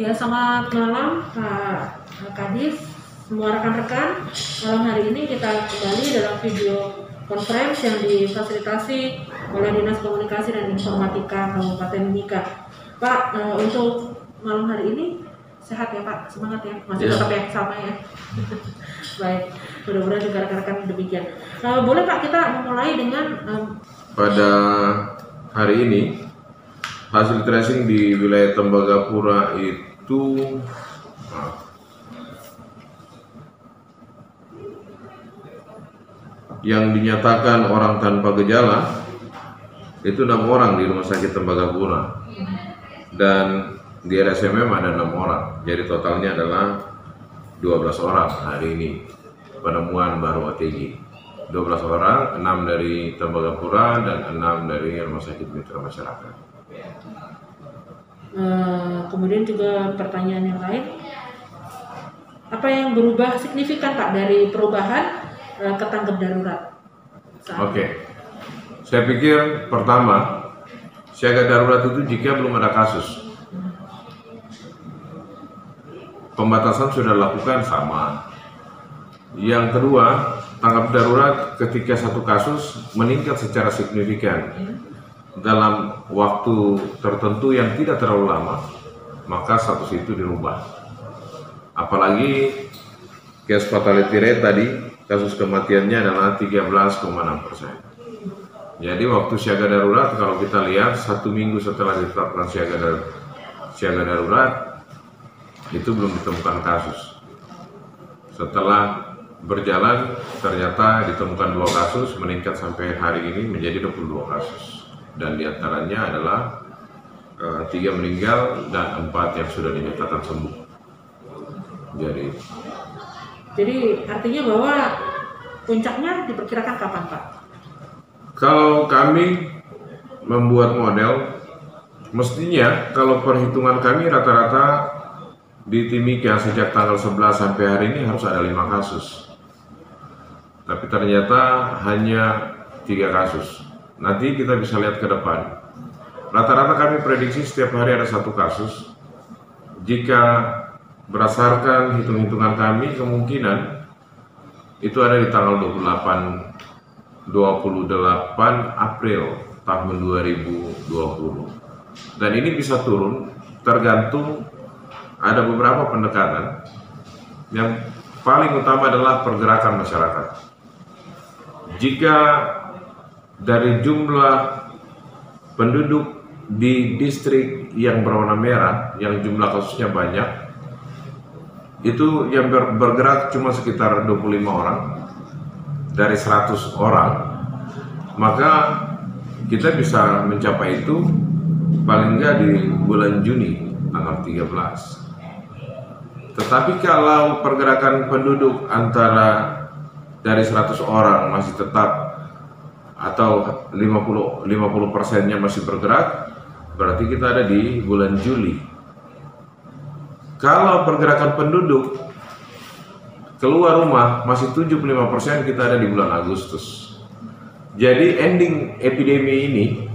Ya, selamat malam Pak Kadis, semua rekan-rekan. Malam hari ini kita kembali dalam video conference yang difasilitasi oleh Dinas Komunikasi dan Informatika Kabupaten Mimika. Pak, untuk malam hari ini sehat ya Pak? Semangat ya? Masih tetap yang sama ya? Baik, mudah-mudahan juga rekan-rekan demikian. Boleh Pak kita memulai dengan pada hari ini hasil tracing di wilayah Tembagapura itu yang dinyatakan orang tanpa gejala itu 6 orang di Rumah Sakit Tembagapura, dan di RSMM ada 6 orang, jadi totalnya adalah 12 orang hari ini penemuan baru OTG. 12 orang, 6 dari Tembagapura dan 6 dari Rumah Sakit Mitra Masyarakat. Kemudian juga pertanyaan yang lain, apa yang berubah signifikan Pak dari perubahan ke tanggap darurat? Oke. Saya pikir pertama, siaga darurat itu jika belum ada kasus. Pembatasan sudah dilakukan sama. Yang kedua, tanggap darurat ketika satu kasus meningkat secara signifikan dalam waktu tertentu yang tidak terlalu lama, maka status itu dirubah. Apalagi case fatality rate tadi, kasus kematiannya adalah 13,6%. Jadi waktu siaga darurat, kalau kita lihat 1 minggu setelah ditetapkan siaga darurat, itu belum ditemukan kasus. Setelah berjalan, ternyata ditemukan 2 kasus, meningkat sampai hari ini menjadi 22 kasus. Dan diantaranya adalah 3 meninggal dan 4 yang sudah dinyatakan sembuh. Jadi artinya bahwa puncaknya diperkirakan kapan Pak? Kalau kami membuat model, mestinya kalau perhitungan kami rata-rata di Timika sejak tanggal 11 sampai hari ini harus ada 5 kasus. Tapi ternyata hanya 3 kasus. Nanti kita bisa lihat ke depan. Rata-rata kami prediksi setiap hari ada 1 kasus. Jika berdasarkan hitung-hitungan kami, kemungkinan itu ada di tanggal 28 April tahun 2020. Dan ini bisa turun tergantung ada beberapa pendekatan. Yang paling utama adalah pergerakan masyarakat. Jika dari jumlah penduduk di distrik yang berwarna merah, yang jumlah kasusnya banyak, itu yang bergerak cuma sekitar 25 orang dari 100 orang, maka kita bisa mencapai itu paling enggak di bulan Juni tanggal 13. Tetapi kalau pergerakan penduduk antara dari 100 orang masih tetap atau 50%-nya masih bergerak, berarti kita ada di bulan Juli. Kalau pergerakan penduduk keluar rumah masih 75%, kita ada di bulan Agustus. Jadi ending epidemi ini,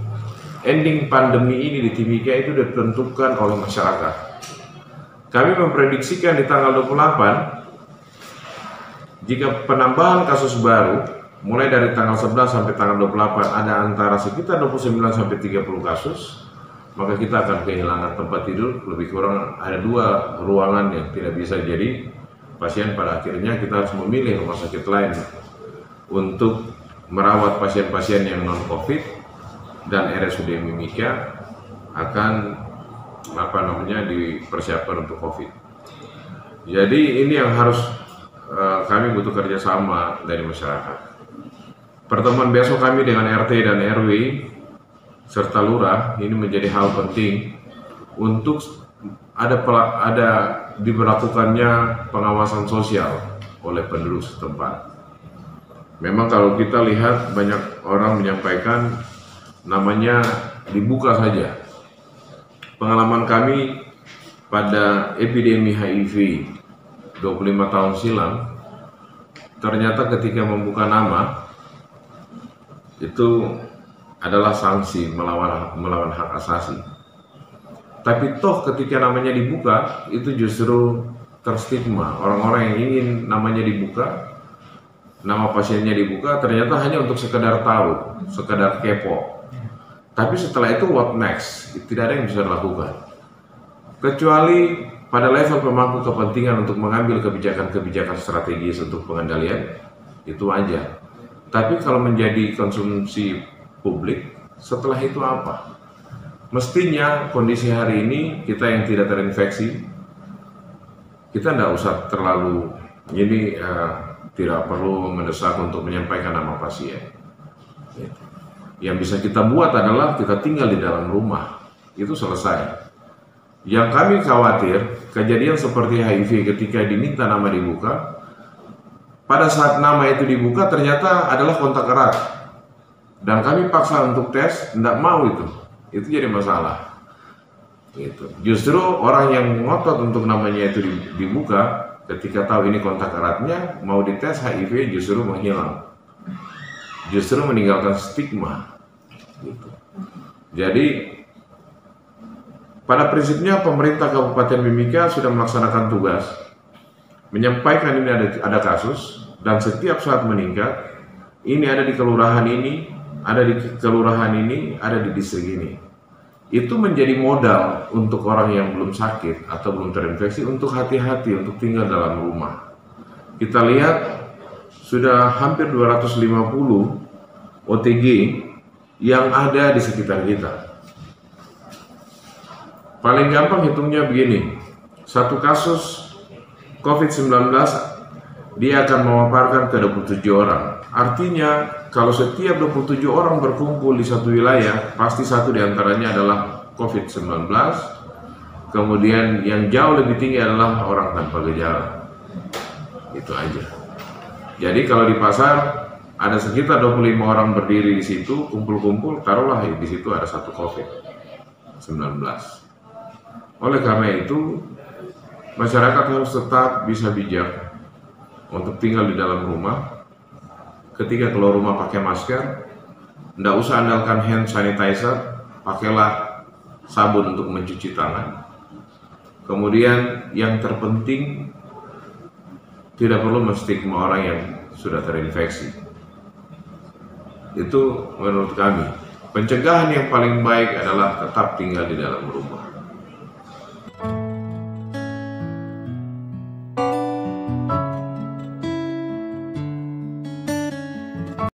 ending pandemi ini di Timika itu ditentukan oleh masyarakat. Kami memprediksikan di tanggal 28, jika penambahan kasus baru mulai dari tanggal 11 sampai tanggal 28 ada antara sekitar 29 sampai 30 kasus, maka kita akan kehilangan tempat tidur. Lebih kurang ada 2 ruangan yang tidak bisa, jadi pasien pada akhirnya kita harus memilih rumah sakit lain untuk merawat pasien-pasien yang non-COVID, dan RSUD Mimika akan dipersiapkan untuk COVID. Jadi ini yang harus kami butuh kerjasama dari masyarakat. Pertemuan besok kami dengan RT dan RW serta lurah ini menjadi hal penting untuk ada diberlakukannya pengawasan sosial oleh penduduk setempat. Memang kalau kita lihat banyak orang menyampaikan namanya dibuka saja. Pengalaman kami pada epidemi HIV 25 tahun silam, ternyata ketika membuka nama itu adalah sanksi melawan hak asasi. Tapi toh ketika namanya dibuka, itu justru terstigma. Orang-orang yang ingin namanya dibuka, nama pasiennya dibuka, ternyata hanya untuk sekedar tahu, sekedar kepo. Tapi setelah itu what next? Tidak ada yang bisa dilakukan. Kecuali pada level pemangku kepentingan untuk mengambil kebijakan-kebijakan strategis untuk pengendalian, itu aja. Tapi kalau menjadi konsumsi publik, setelah itu apa? Mestinya kondisi hari ini kita yang tidak terinfeksi, kita tidak usah terlalu tidak perlu mendesak untuk menyampaikan nama pasien. Yang bisa kita buat adalah kita tinggal di dalam rumah, itu selesai. Yang kami khawatir, kejadian seperti HIV ketika diminta nama dibuka, pada saat nama itu dibuka ternyata adalah kontak erat. Dan kami paksa untuk tes, tidak mau itu jadi masalah. Gitu. Justru orang yang ngotot untuk namanya itu dibuka, ketika tahu ini kontak eratnya, mau dites HIV justru menghilang. Justru meninggalkan stigma. Gitu. Jadi pada prinsipnya pemerintah Kabupaten Mimika sudah melaksanakan tugas, menyampaikan ini ada kasus, dan setiap saat meningkat, ini ada di kelurahan ini, ada di kelurahan ini, ada di distrik ini. Itu menjadi modal untuk orang yang belum sakit atau belum terinfeksi untuk hati-hati untuk tinggal dalam rumah. Kita lihat sudah hampir 250 OTG yang ada di sekitar kita. Paling gampang hitungnya begini, satu kasus COVID-19 dia akan memaparkan ke 27 orang. Artinya kalau setiap 27 orang berkumpul di satu wilayah, pasti satu diantaranya adalah COVID-19. Kemudian yang jauh lebih tinggi adalah orang tanpa gejala. Itu aja. Jadi kalau di pasar ada sekitar 25 orang berdiri di situ, kumpul-kumpul, taruhlah di situ ada satu COVID-19. Oleh karena itu, masyarakat harus tetap bisa bijak untuk tinggal di dalam rumah. Ketika keluar rumah pakai masker, tidak usah andalkan hand sanitizer, pakailah sabun untuk mencuci tangan. Kemudian yang terpenting, tidak perlu menstigma orang yang sudah terinfeksi. Itu menurut kami. Pencegahan yang paling baik adalah tetap tinggal di dalam rumah.